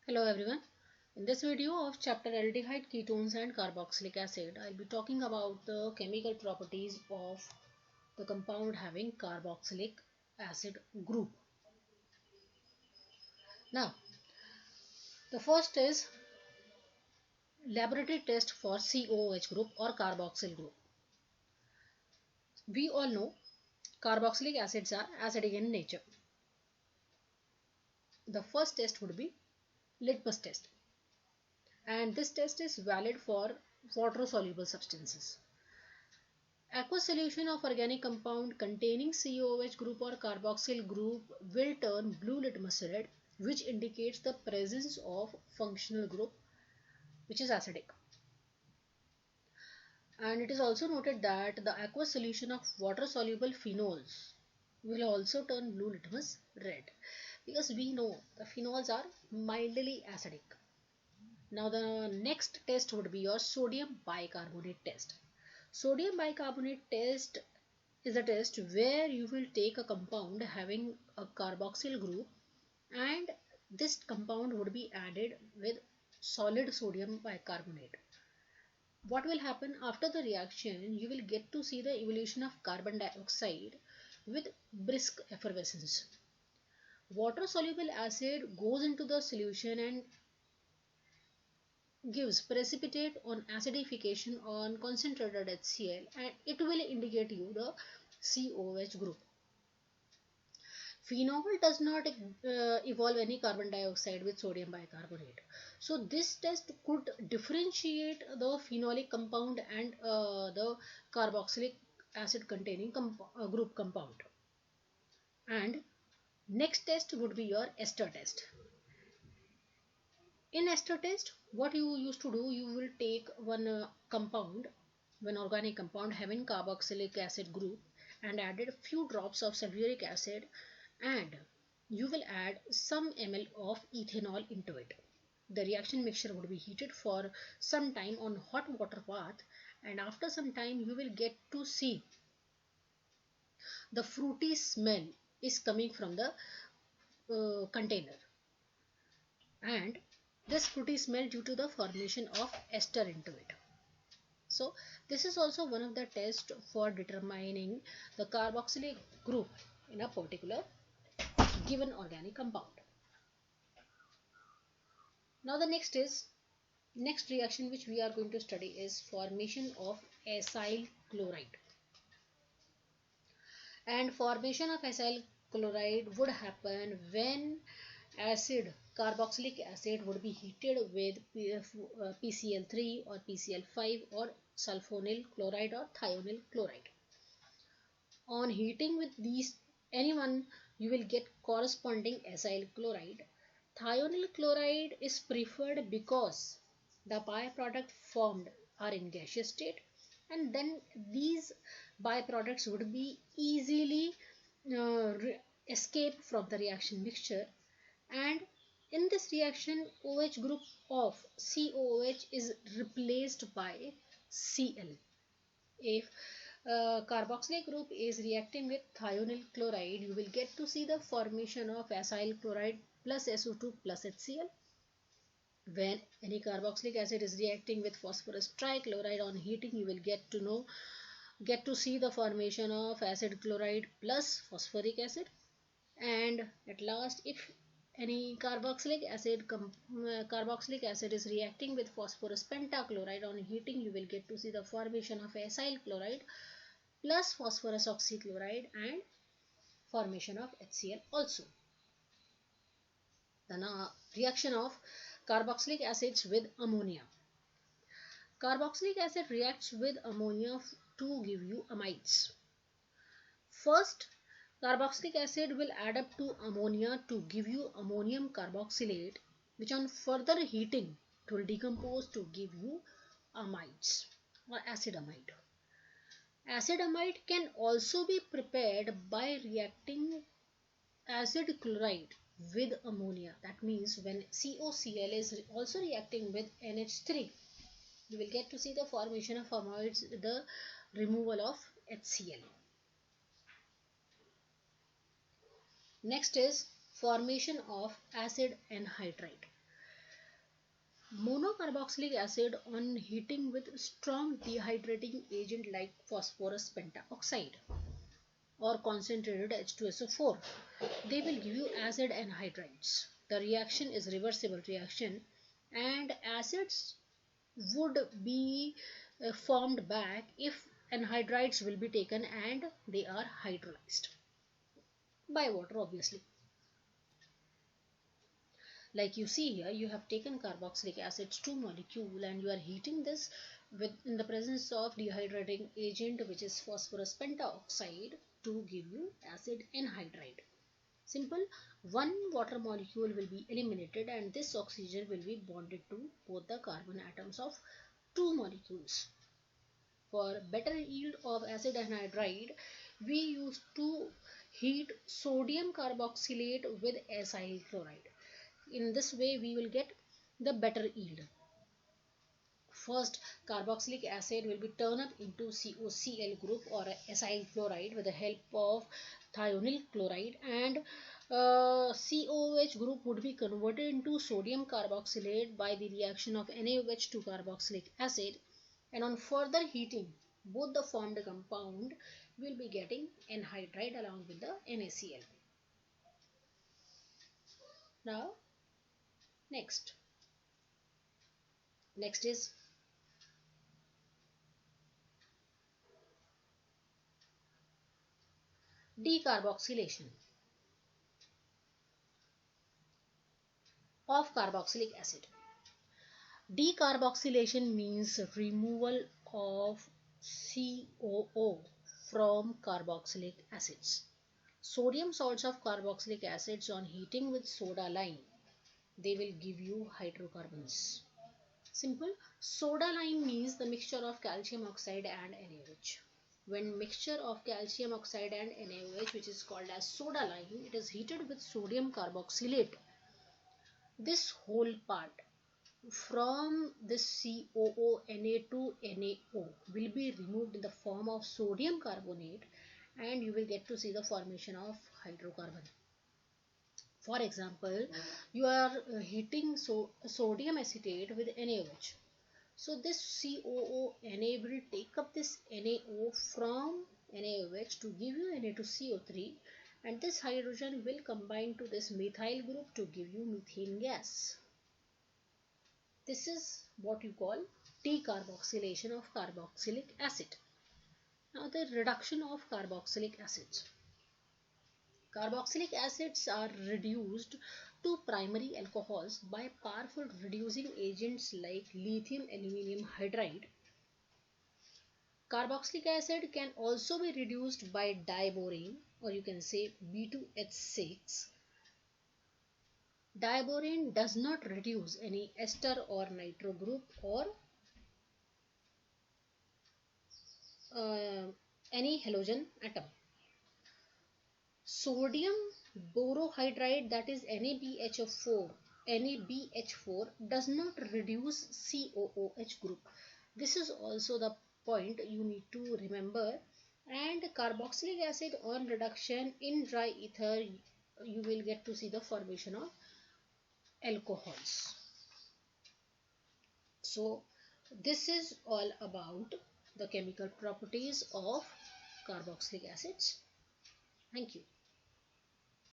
Hello everyone. In this video of chapter aldehyde ketones and carboxylic acid, I'll be talking about the chemical properties of the compound having carboxylic acid group. Now, the first is laboratory test for COOH group or carboxyl group. We all know carboxylic acids are acidic in nature. The first test would be litmus test, and this test is valid for water soluble substances. Aqueous solution of organic compound containing COOH group or carboxyl group will turn blue litmus red, which indicates the presence of functional group which is acidic. And it is also noted that the aqueous solution of water soluble phenols will also turn blue litmus red, because we know the phenols are mildly acidic. Now the next test would be your sodium bicarbonate test. Sodium bicarbonate test is a test where you will take a compound having a carboxyl group, and this compound would be added with solid sodium bicarbonate. What will happen after the reaction? You will get to see the evolution of carbon dioxide with brisk effervescence. Water soluble acid goes into the solution and gives precipitate on acidification on concentrated HCl, and it will indicate you the COH group. Phenol does not evolve any carbon dioxide with sodium bicarbonate. So this test could differentiate the phenolic compound and the carboxylic acid containing group compound. And next test would be your ester test. In ester test, what you used to do, you will take one organic compound having carboxylic acid group, and added a few drops of sulfuric acid, and you will add some ml of ethanol into it. The reaction mixture would be heated for some time on hot water bath, and after some time you will get to see the fruity smell is coming from the container, and this fruity smell due to the formation of ester into it. So this is also one of the tests for determining the carboxylic group in a particular given organic compound. Now the next reaction which we are going to study is formation of acyl chloride. And formation of acyl chloride would happen when carboxylic acid would be heated with PCl3 or PCl5 or sulfonyl chloride or thionyl chloride. On heating with these anyone, you will get corresponding acyl chloride. Thionyl chloride is preferred because the byproduct formed are in gaseous state, and then these byproducts would be easily escape from the reaction mixture, and in this reaction OH group of COOH is replaced by Cl. If carboxylic group is reacting with thionyl chloride, you will get to see the formation of acyl chloride plus SO2 plus HCl. When any carboxylic acid is reacting with phosphorus trichloride, on heating you will get to see the formation of acid chloride plus phosphoric acid. And at last, if any carboxylic acid is reacting with phosphorus pentachloride, on heating you will get to see the formation of acyl chloride plus phosphorus oxychloride and formation of HCl also. The reaction of carboxylic acids with ammonia. Carboxylic acid reacts with ammonia to give you amides. First, carboxylic acid will add up to ammonia to give you ammonium carboxylate, which on further heating it will decompose to give you amides or acid amide. Acid amide can also be prepared by reacting acid chloride with ammonia. That means when COCl is also reacting with NH3, you will get to see the formation of amides, the removal of HCl. Next is formation of acid anhydride. Monocarboxylic acid on heating with strong dehydrating agent like phosphorus pentaoxide or concentrated H2SO4. They will give you acid anhydrides. The reaction is reversible reaction and acids would be formed back if anhydrides will be taken and they are hydrolyzed by water obviously. Like you see here, you have taken carboxylic acid's 2 molecule and you are heating this with in the presence of dehydrating agent which is phosphorus pentaoxide to give you acid anhydride. Simple, one water molecule will be eliminated and this oxygen will be bonded to both the carbon atoms of two molecules. For better yield of acid anhydride, we used to heat sodium carboxylate with acyl chloride. In this way, we will get the better yield. First, carboxylic acid will be turned up into COCl group or acyl chloride with the help of thionyl chloride, and COOH group would be converted into sodium carboxylate by the reaction of NaOH to carboxylic acid, and on further heating both the formed compound will be getting anhydride along with the NaCl. Now next is decarboxylation of carboxylic acid. Decarboxylation means removal of COO from carboxylic acids. Sodium salts of carboxylic acids on heating with soda lime, they will give you hydrocarbons. Simple, soda lime means the mixture of calcium oxide and NaOH. When mixture of calcium oxide and NaOH, which is called as soda lime, it is heated with sodium carboxylate. This whole part from this COO Na to NaO will be removed in the form of sodium carbonate and you will get to see the formation of hydrocarbon. For example, you are heating sodium acetate with NaOH. So this COO-Na will take up this NaO from NaOH to give you Na2CO3, and this hydrogen will combine to this methyl group to give you methane gas. This is what you call decarboxylation of carboxylic acid. Now the reduction of carboxylic acids. Carboxylic acids are reduced to primary alcohols by powerful reducing agents like lithium aluminium hydride. Carboxylic acid can also be reduced by diborane, or you can say B2H6. Diborane does not reduce any ester or nitro group or any halogen atom. Sodium borohydride, that is NaBH4 does not reduce COOH group. This is also the point you need to remember. And carboxylic acid on reduction in dry ether, you will get to see the formation of alcohols. So this is all about the chemical properties of carboxylic acids. Thank you.